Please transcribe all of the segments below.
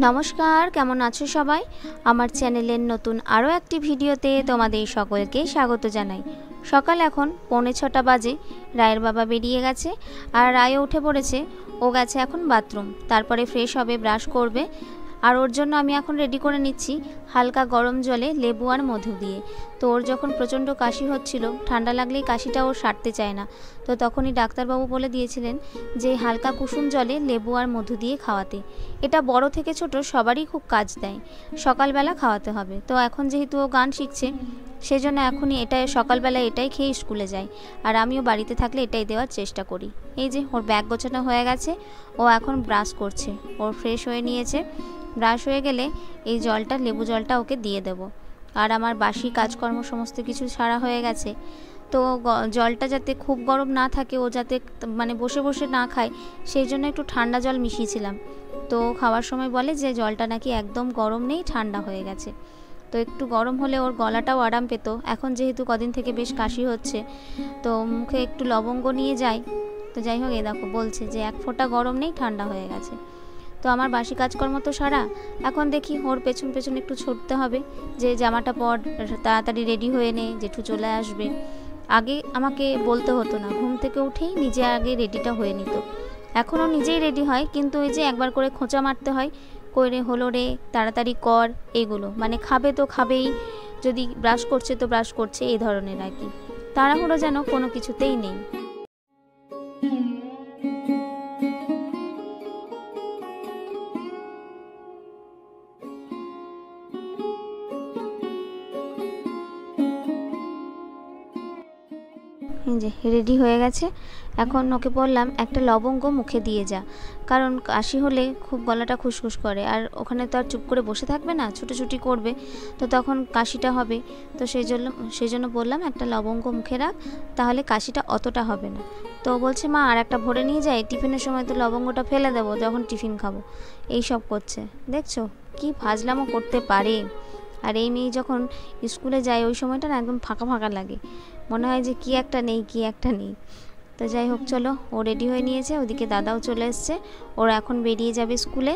নমস্কার, কেমন আছো সবাই? আমার চ্যানেলের নতুন আরও একটি ভিডিওতে তোমাদের সকলকে স্বাগত জানাই। সকাল এখন 6:45 বাজে। রায়ের বাবা বেরিয়ে গেছে আর রায়ও উঠে পড়েছে। ও গেছে এখন বাথরুম, তারপরে ফ্রেশ হবে, ব্রাশ করবে। আর ওর জন্য আমি এখন রেডি করে নিচ্ছি হালকা গরম জলে লেবু আর মধু দিয়ে। তো ওর যখন প্রচণ্ড কাশি হচ্ছিল, ঠান্ডা লাগলেই কাশিটা ওর সারতে চায় না, তো তখনই ডাক্তারবাবু বলে দিয়েছিলেন যে হালকা কুসুম জলে লেবু আর মধু দিয়ে খাওয়াতে। এটা বড় থেকে ছোট সবারই খুব কাজ দেয়। সকালবেলা খাওয়াতে হবে। তো এখন যেহেতু ও গান শিখছে, সেজন্য এখনই সকালবেলা এটাই খেয়ে স্কুলে যায়। আর আমিও বাড়িতে থাকলে এটাই দেওয়ার চেষ্টা করি। এই যে ওর ব্যাগ গোছানো হয়ে গেছে, ও এখন ব্রাশ করছে। ওর ফ্রেশ হয়ে নিয়েছে। ব্রাশ হয়ে গেলে এই জলটা, লেবু জলটা ওকে দিয়ে দেব। আর আমার বাসি কাজকর্ম সমস্ত কিছু সারা হয়ে গেছে। তো জলটা যাতে খুব গরম না থাকে, ও যাতে মানে বসে বসে না খায়, সেই জন্য একটু ঠান্ডা জল মিশিয়েছিলাম। তো খাওয়ার সময় বলে যে জলটা নাকি একদম গরম নেই, ঠান্ডা হয়ে গেছে। তো একটু গরম হলে ওর গলাটাও আরাম পেত। এখন যেহেতু কদিন থেকে বেশ কাশি হচ্ছে, তো মুখে একটু লবঙ্গ নিয়ে যায়। তো যাই হোক, এই দেখো বলছে যে এক ফোঁটা গরম নেই, ঠান্ডা হয়ে গেছে। তো আমার বাসি কাজকর্ম তো সারা। এখন দেখি ওর পেছন পেছন একটু ছুটতে হবে, যে জামাটা পর, তাড়াতাড়ি রেডি হয়ে নে, জেঠু চলে আসবে। আগে আমাকে বলতে হতো না, ঘুম থেকে উঠেই নিজে আগে রেডিটা হয়ে নিত। এখনও নিজেই রেডি হয়, কিন্তু ওই যে একবার করে খোঁচা মারতে হয়, করে হলো রে, তাড়াতাড়ি কর, এগুলো মানে খাবে তো খাবেই, যদি ব্রাশ করছে তো ব্রাশ করছে, এই ধরনের আর কি। তাড়াহুড়ো যেন কোনো কিছুতেই নেই। যে রেডি হয়ে গেছে। এখন ওকে বললাম একটা লবঙ্গ মুখে দিয়ে যা, কারণ কাশি হলে খুব গলাটা খুসখুস করে, আর ওখানে তো আর চুপ করে বসে থাকবে না, ছুটোছুটি করবে, তো তখন কাশিটা হবে। তো সেই জন্য বললাম একটা লবঙ্গ মুখে রাখ, তাহলে কাশিটা অতটা হবে না। তো বলছে মা আর একটা ভরে নিয়ে যাই, টিফিনের সময় তো লবঙ্গটা ফেলে দেবো যখন টিফিন খাবো। এই সব করছে, দেখছো কি ফাজলামো করতে পারে। আর এই মেয়ে যখন স্কুলে যায়, ওই সময়টা না একদম ফাঁকা ফাঁকা লাগে, মনে হয় যে কি একটা নেই, কি একটা নেই। তো যাই হোক, চলো, ও রেডি হয়ে নিয়েছে, ওদিকে দাদাও চলে এসছে। ওরা এখন বেরিয়ে যাবে স্কুলে।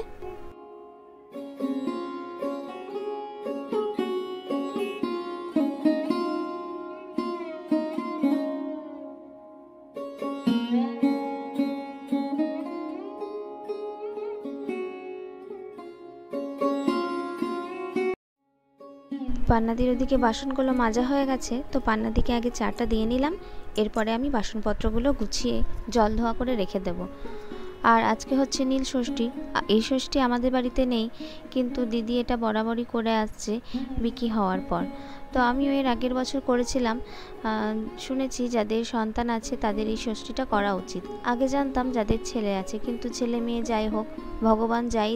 পান্নাদির ওদিকে বাসনগুলো মাজা হয়ে গেছে, তো পান্নাদিকে আগে চাটা দিয়ে নিলাম। এরপরে আমি বাসনপত্রগুলো গুছিয়ে জল ধোয়া করে রেখে দেব। আর আজকে হচ্ছে নীল ষষ্ঠী। এই ষষ্ঠী আমাদের বাড়িতে নেই, কিন্তু দিদি এটা বরাবরই করে আসছে বিকি হওয়ার পর। তো আমিও এর আগের বছর করেছিলাম। শুনেছি যাদের সন্তান আছে তাদের এই ষষ্ঠীটা করা উচিত। আগে জানতাম যাদের ছেলে আছে, কিন্তু ছেলে মেয়ে যাই হোক, ভগবান যাই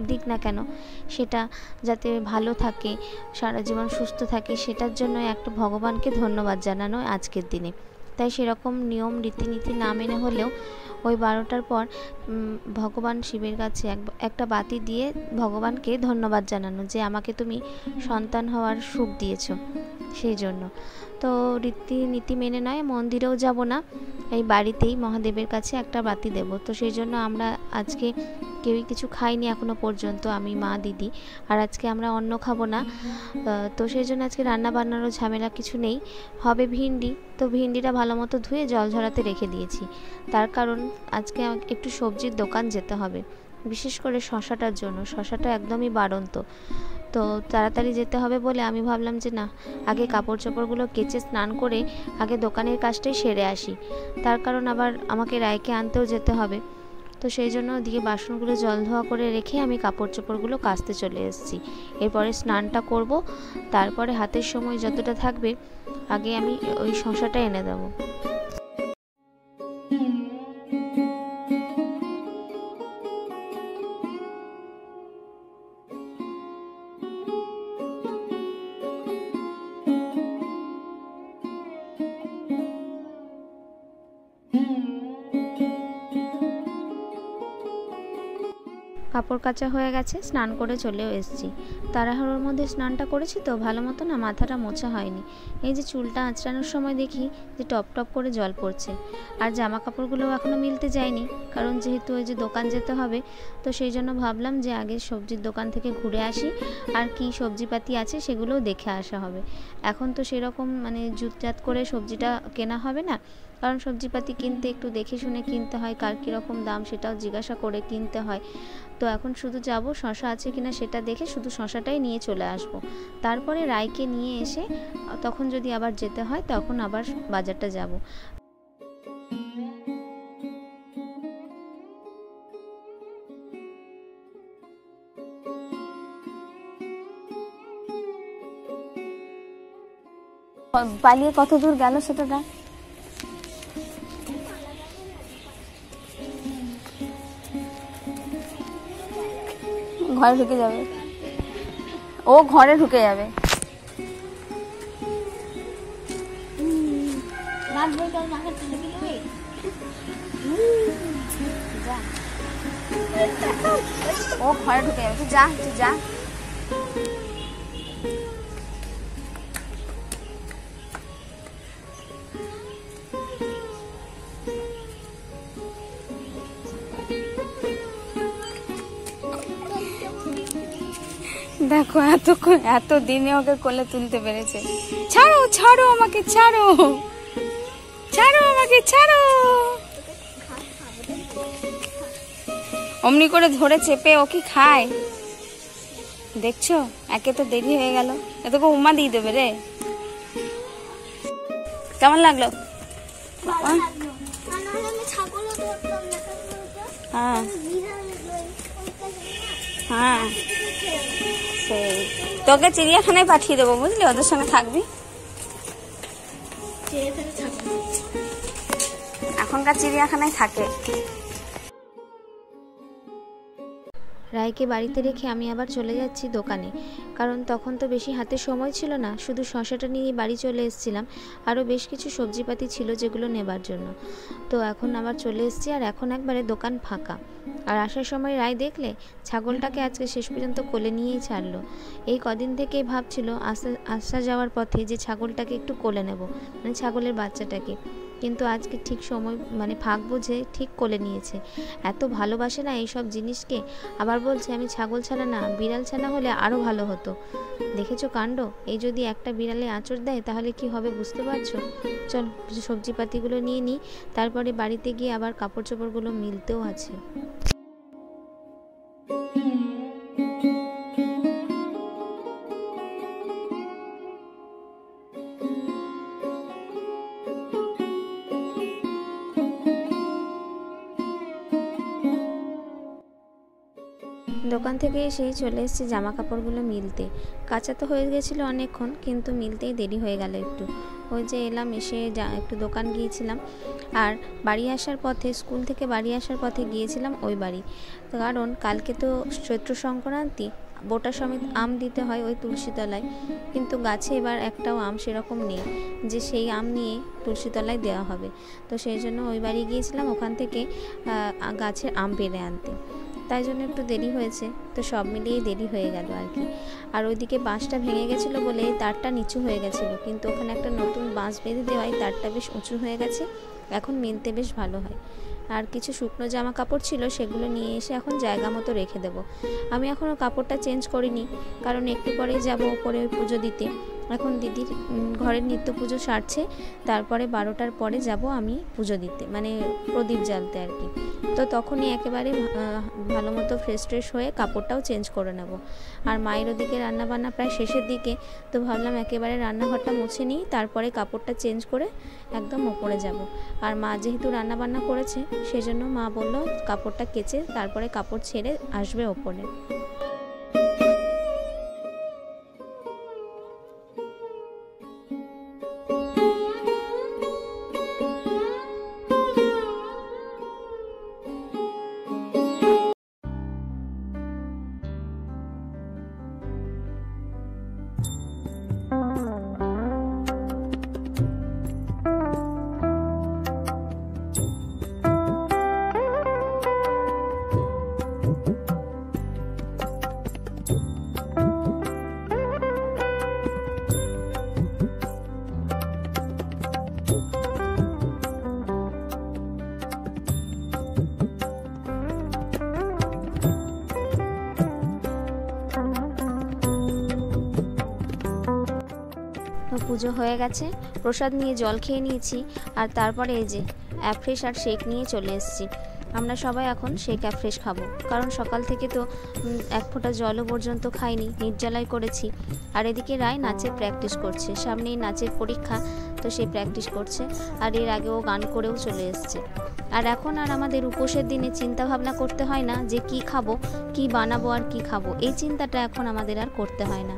দিক না কেন, সেটা যাতে ভালো থাকে, সারা জীবন সুস্থ থাকে, সেটার জন্য একটা ভগবানকে ধন্যবাদ জানানো আজকের দিনে। তাই সেরকম নিয়ম রীতিনীতি না মেনে হলেও ওই 12টার পর ভগবান শিবের কাছে একটা বাতি দিয়ে ভগবানকে ধন্যবাদ জানানো, যে আমাকে তুমি সন্তান হওয়ার সুখ দিয়েছো, সেই জন্য। তো রীতিনীতি মেনে নয়, মন্দিরেও যাব না, এই বাড়িতেই মহাদেবের কাছে একটা বাতি দেব। তো সেই জন্য আমরা আজকে কেউই কিছু খাইনি এখনো পর্যন্ত, আমি, মা, দিদি। আর আজকে আমরা অন্ন খাবো না। তো সেই জন্য আজকে রান্না বান্নারও ঝামেলা কিছু নেই। হবে ভিন্ডি, তো ভিন্ডিটা ভালো মতো ধুয়ে জল ঝরাতে রেখে দিয়েছি। তার কারণ আজকে একটু সবজির দোকান যেতে হবে, বিশেষ করে শশাটার জন্য। শশাটা একদমই বাড়ন্ত, তো তাড়াতাড়ি যেতে হবে বলে আমি ভাবলাম যে না, আগে কাপড় চোপড়গুলো কেচে স্নান করে আগে দোকানের কাজটাই সেরে আসি। তার কারণ আবার আমাকে রায়কে আনতেও যেতে হবে। তো সেই জন্য ওদিকে বাসনগুলো জল ধোয়া করে রেখে আমি কাপড় চোপড়গুলো কাচতে চলে এসেছি। এরপরে স্নানটা করব, তারপরে হাতের সময় যতটা থাকবে আগে আমি ওই শশাটা এনে দেবো। কাপড় কাচা হয়ে গেছে, স্নান করে চলেও এসেছি। তাড়াহুড়োর মধ্যে স্নানটা করেছি তো ভালো মতো না মাথাটা মোছা হয়নি। এই যে চুলটা আঁচড়ানোর সময় দেখি যে টপ টপ করে জল পড়ছে। আর জামা কাপড়গুলোও এখনও মিলতে যায়নি, কারণ যেহেতু ওই যে দোকান যেতে হবে, তো সেই জন্য ভাবলাম যে আগে সবজির দোকান থেকে ঘুরে আসি, আর কি সবজিপাতি আছে সেগুলোও দেখে আসা হবে। এখন তো সেরকম মানে জুতজাত করে সবজিটা কেনা হবে না, কারণ সবজিপাতি কিনতে একটু দেখে শুনে কিনতে হয়, কার কীরকম দাম সেটাও জিজ্ঞাসা করে কিনতে হয়। তো এখন শুধু যাব শশা আছে কিনা সেটা দেখে শুধু শশাটাই নিয়ে চলে আসব। তারপরে রায়কে নিয়ে এসে তখন যদি আবার যেতে হয় তখন আবার বাজারটা যাব। পালিয়ে কত দূর গেল সেটা দেখ। ঘরে ঢুকে যাবে, ও ঘরে ঢুকে যাবে। ও ঘরে ঢুকে যাবে, তুই যা, তুই যা। দেখো এত দিনে ওকে কোলে তুলতে পেরেছে। ছাড়ো ছাড়ো আমাকে, ছাড়ো ছাড়ো আমাকে, ছাড়ো। অমনি করে ধরে চেপে ও কি খায় দেখছো? একে তো দেরি হয়ে গেল, এতকে উম্মা দিয়ে দেবে রে। কেমন লাগলো? হ্যাঁ হ্যাঁ, সেই তোকে চিড়িয়াখানায় পাঠিয়ে দেবো বুঝলি, ওদের সঙ্গে থাকবি। এখনকার চিড়িয়াখানায় থাকে। রায়কে বাড়িতে রেখে আমি আবার চলে যাচ্ছি দোকানে, কারণ তখন তো বেশি হাতে সময় ছিল না, শুধু শশাটা নিয়ে বাড়ি চলে এসেছিলাম। আরও বেশ কিছু সবজিপাতি ছিল যেগুলো নেবার জন্য। তো এখন আবার চলে এসেছি, আর এখন একবারে দোকান ফাঁকা। আর আসার সময় রায় দেখলে ছাগলটাকে আজকে শেষ পর্যন্ত কোলে নিয়েই ছাড়লো। এই কদিন থেকেই ভাবছিল আসা যাওয়ার পথে যে ছাগলটাকে একটু কোলে নেব, মানে ছাগলের বাচ্চাটাকে, কিন্তু আজকে ঠিক সময় মানে ফাঁক বুঝে ঠিক কোলে নিয়েছে। এত ভালোবাসে না এইসব জিনিসকে, আবার বলছে আমি ছাগল ছানা না বিড়াল ছানা হলে আরও ভালো হতো। দেখেছো কাণ্ড? এই যদি একটা বিড়ালে আঁচড় দেয় তাহলে কি হবে বুঝতে পারছো? চল সবজিপাতিগুলো নিয়ে নিই, তারপরে বাড়িতে গিয়ে আবার কাপড় চোপড়গুলো মিলতেও আছে। দোকান থেকে এসেই চলে এসেছি জামা কাপড়গুলো মিলতে। কাঁচা তো হয়ে গেছিলো অনেকক্ষণ, কিন্তু মিলতেই দেরি হয়ে গেল একটু। ওই যে এলাম, এসে একটু দোকান গিয়েছিলাম, আর বাড়ি আসার পথে স্কুল থেকে বাড়ি আসার পথে গিয়েছিলাম ওই বাড়ি, কারণ কালকে তো চৈত্র সংক্রান্তি, বোটা সমেত আম দিতে হয় ওই তুলসীতলায়, কিন্তু গাছে এবার একটাও আম সেরকম নেই যে সেই আম নিয়ে তুলসীতলায় দেওয়া হবে। তো সেই জন্য ওই বাড়ি গিয়েছিলাম ওখান থেকে গাছের আম পেড়ে আনতে, তাই জন্য একটু দেরি হয়েছে। তো সব মিলিয়েই দেরি হয়ে গেল আর কি। আর ওইদিকে বাঁশটা ভেঙে গেছিলো বলে তারটা নিচু হয়ে গেছিলো, কিন্তু ওখানে একটা নতুন বাঁশ বেঁধে দেওয়ায় তারটা বেশ উঁচু হয়ে গেছে, এখন মিলতে বেশ ভালো হয়। আর কিছু শুকনো জামা কাপড় ছিল সেগুলো নিয়ে এসে এখন জায়গা মতো রেখে দেবো। আমি এখনও কাপড়টা চেঞ্জ করিনি, কারণ একটু পরেই যাবো ওপরে ওই পুজো দিতে। এখন দিদির ঘরের নিত্য পুজো সারছে, তারপরে 12টার পরে যাব আমি পুজো দিতে, মানে প্রদীপ জ্বালতে আর কি। তো তখনই একেবারে ভালো মতো ফ্রেশ ট্রেশ হয়ে কাপড়টাও চেঞ্জ করে নেব। আর মায়ের ওদিকে রান্নাবান্না প্রায় শেষের দিকে, তো ভাবলাম একেবারে রান্নাঘরটা মুছে নিই, তারপরে কাপড়টা চেঞ্জ করে একদম ওপরে যাব। আর মা যেহেতু রান্নাবান্না করেছে সেজন্য মা বলল কাপড়টা কেচে তারপরে কাপড় ছেড়ে আসবে ওপরে। পুজো হয়ে গেছে, প্রসাদ নিয়ে জল খেয়ে নিয়েছি, আর তারপরে এই যে অ্যাফ্রেশ আর শেক নিয়ে চলে এসেছি। আমরা সবাই এখন শেক অ্যাফ্রেশ খাবো, কারণ সকাল থেকে তো এক ফোঁটা জলও পর্যন্ত খাইনি, নির্জলাই করেছি। আর এদিকে রায় নাচের প্র্যাকটিস করছে, সামনেই নাচের পরীক্ষা, তো সেই প্র্যাকটিস করছে। আর এর আগেও গান করেও চলে এসছে। আর এখন আর আমাদের উপোসের দিনে চিন্তা ভাবনা করতে হয় না যে কি খাবো, কি বানাবো আর কি খাবো, এই চিন্তাটা এখন আমাদের আর করতে হয় না।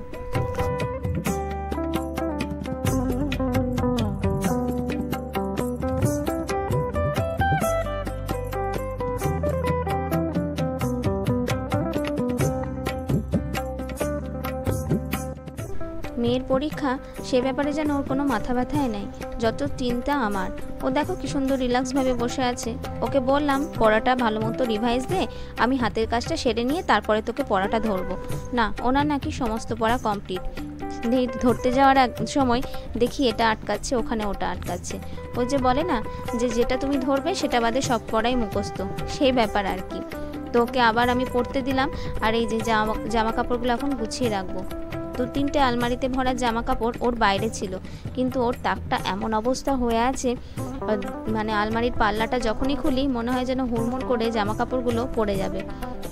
মেয়ের পরীক্ষা, সে ব্যাপারে যেন ওর কোনো মাথা ব্যথাই নেই, যত চিন্তা আমার। ও দেখো কি সুন্দর রিল্যাক্সভাবে বসে আছে। ওকে বললাম পড়াটা ভালো মতো রিভাইজ দে, আমি হাতের কাজটা সেরে নিয়ে তারপরে তোকে পড়াটা ধরবো। না, ওনার নাকি সমস্ত পড়া কমপ্লিট। ধরতে যাওয়ার সময় দেখি এটা আটকাচ্ছে, ওখানে ওটা আটকাচ্ছে। ওই যে বলে না যে যেটা তুমি ধরবে সেটা বাদে সব পড়াই মুখস্থ, সেই ব্যাপার আর কি। তো ওকে আবার আমি পড়তে দিলাম। আর এই যে জামা কাপড়গুলো এখন গুছিয়ে রাখবো। 2-3টে আলমারিতে ভরা জামা কাপড় ওর বাইরে ছিল, কিন্তু ওর তাকটা এমন অবস্থা হয়ে আছে, মানে আলমারির পাল্লাটা যখনই খুলি মনে হয় যেন হুড়মুড় করে জামা কাপড়গুলো পড়ে যাবে।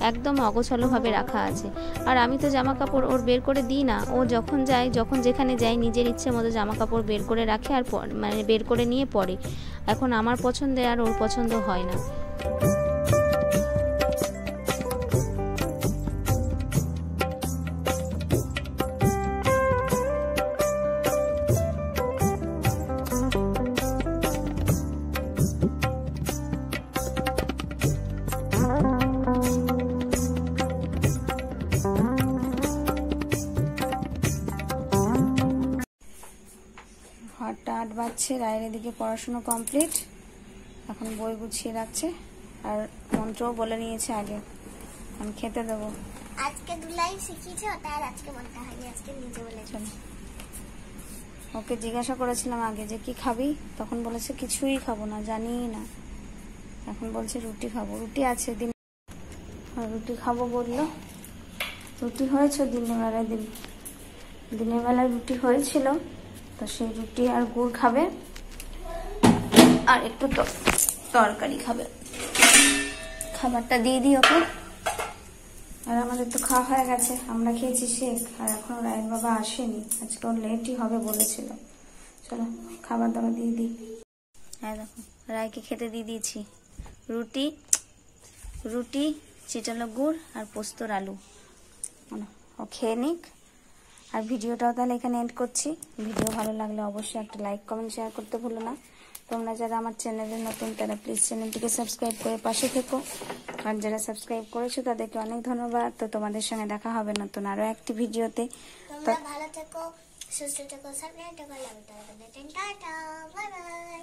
একদম অগোছালোভাবে রাখা আছে। আর আমি তো জামা কাপড় ওর বের করে দিই না, ও যখন যায়, যখন যেখানে যায় নিজের ইচ্ছে মতো জামা কাপড় বের করে রাখে আর মানে বের করে নিয়ে পরে। এখন আমার পছন্দে আর ওর পছন্দ হয় না। আটটা 8 বাজছে, রায়ের এদিকে পড়াশুনো কমপ্লিট, এখন বই গুছিয়ে রাখছে। আর মন্ত্রও বলে নিয়েছে আগে, আমি খেতে দেবো। আজকে দুলাই শিখিয়েছে, তাই আজকে বলতে হয়নি, আজকে নিজে বলেছে। ওকে জিজ্ঞাসা করেছিলাম আগে যে কি খাবি, তখন বলেছে কিছুই খাবো না, জানি না। এখন বলছে রুটি খাবো। রুটি আছে দিন, রুটি খাবো বললো। রুটি হয়েছে দিনের বেলায় রুটি হয়েছিল, তো সেই রুটি আর গুড় খাবে, আর একটু তরকারি খাবে। খাবারটা দিয়ে দিই ওকে। আর আমাদের তো খাওয়া হয়ে গেছে, আমরা খেয়েছি শেক। আর এখন রায়ের বাবা আসেনি, আজকে ওর লেটই হবে বলেছিল। চলো খাবার দাবার দিয়ে দিই। হ্যাঁ দেখো, রায়কে খেতে দিয়ে দিয়েছি রুটি চিটানো গুড় আর পোস্তর আলু। ও খেয়ে নিক। আর ভিডিওটাও তাহলে এখানে এন্ড করছি। ভিডিও ভালো লাগলে অবশ্যই একটা লাইক কমেন্ট শেয়ার করতে ভুলো না। তোমরা যারা আমার চ্যানেলে নতুন তারা প্লিজ চ্যানেলটিকে সাবস্ক্রাইব করে পাশে থেকো। আর যারা সাবস্ক্রাইব করেছো তাদেরকে অনেক ধন্যবাদ। তো তোমাদের সঙ্গে দেখা হবে নতুন আরো একটি ভিডিওতে। তোমরা ভালো থেকো, সুস্থ থেকো, সাবস্ক্রাইব থেকো, love you, tata, bye by.